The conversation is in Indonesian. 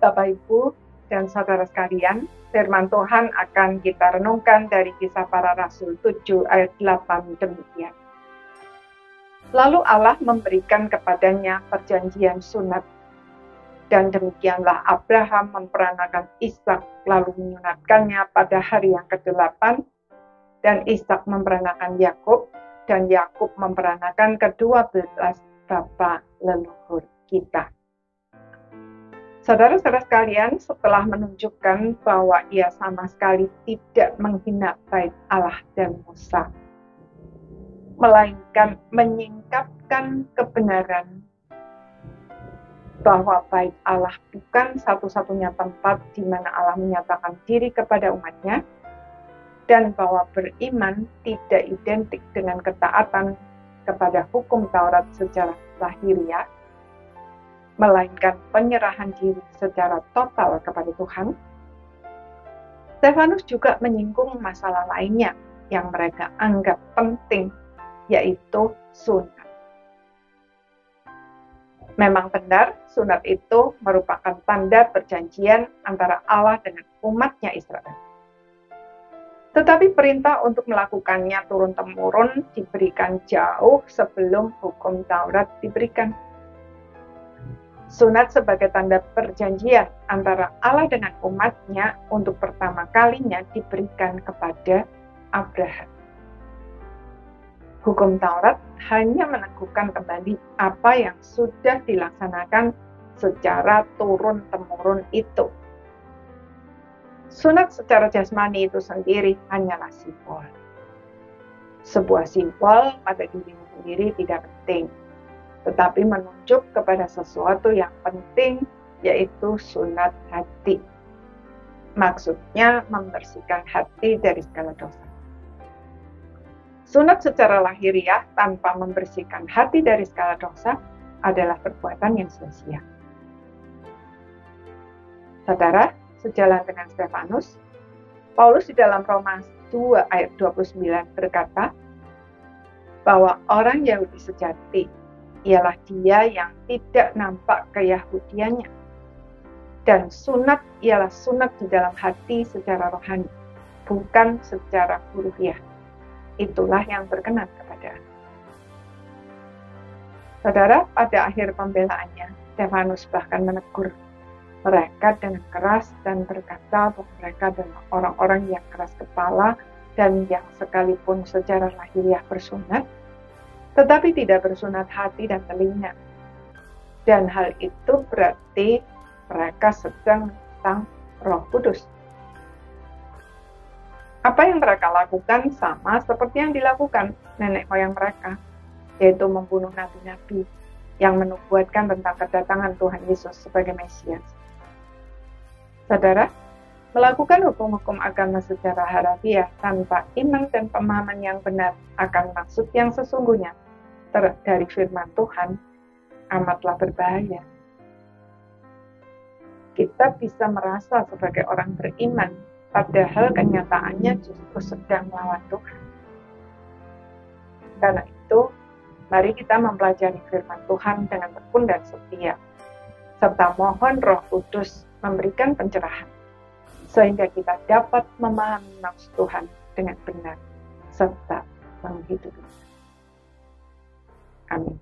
Bapak, Ibu, dan saudara sekalian, firman Tuhan akan kita renungkan dari Kisah Para Rasul 7 ayat 8 demikian. Lalu Allah memberikan kepadanya perjanjian sunat, dan demikianlah Abraham memperanakan Ishak lalu menyunatkannya pada hari yang ke-8, dan Ishak memperanakan Yakub, dan Yakub memperanakan ke-12 bapa leluhur kita. Saudara-saudara sekalian, setelah menunjukkan bahwa ia sama sekali tidak menghina bait Allah dan Musa, melainkan menyingkapkan kebenaran bahwa bait Allah bukan satu-satunya tempat di mana Allah menyatakan diri kepada umatnya, dan bahwa beriman tidak identik dengan ketaatan kepada hukum Taurat secara lahiriah, melainkan penyerahan diri secara total kepada Tuhan. Stefanus juga menyinggung masalah lainnya yang mereka anggap penting, yaitu sunat. Memang benar, sunat itu merupakan tanda perjanjian antara Allah dengan umatnya Israel. Tetapi perintah untuk melakukannya turun-temurun diberikan jauh sebelum hukum Taurat diberikan. Sunat sebagai tanda perjanjian antara Allah dengan umatnya untuk pertama kalinya diberikan kepada Abraham. Hukum Taurat hanya meneguhkan kembali apa yang sudah dilaksanakan secara turun-temurun itu. Sunat secara jasmani itu sendiri hanyalah simbol. Sebuah simbol pada dirinya sendiri tidak penting, tetapi menunjuk kepada sesuatu yang penting, yaitu sunat hati. Maksudnya membersihkan hati dari segala dosa. Sunat secara lahiriah tanpa membersihkan hati dari segala dosa adalah perbuatan yang sia-sia. Saudara, sejalan dengan Stefanus, Paulus di dalam Roma 2 ayat 29 berkata bahwa orang Yahudi sejati ialah dia yang tidak nampak keyahudiannya. Dan sunat ialah sunat di dalam hati secara rohani, bukan secara hurufiah. Itulah yang berkenan kepada Allah. Saudara, pada akhir pembelaannya, Stefanus bahkan menegur mereka dengan keras dan berkata bahwa mereka adalah orang-orang yang keras kepala dan yang sekalipun secara lahiriah bersunat, tetapi tidak bersunat hati dan telinga. Dan hal itu berarti mereka sedang menentang Roh Kudus. Apa yang mereka lakukan sama seperti yang dilakukan nenek moyang mereka, yaitu membunuh nabi-nabi yang menubuatkan tentang kedatangan Tuhan Yesus sebagai Mesias. Saudara, melakukan hukum-hukum agama secara harafiah tanpa iman dan pemahaman yang benar akan maksud yang sesungguhnya dari firman Tuhan amatlah berbahaya. Kita bisa merasa sebagai orang beriman, padahal kenyataannya justru sedang melawan Tuhan. Karena itu, mari kita mempelajari firman Tuhan dengan tekun dan setia, serta mohon Roh Kudus memberikan pencerahan, sehingga kita dapat memahami maksud Tuhan dengan benar, serta menghidupi. Amin.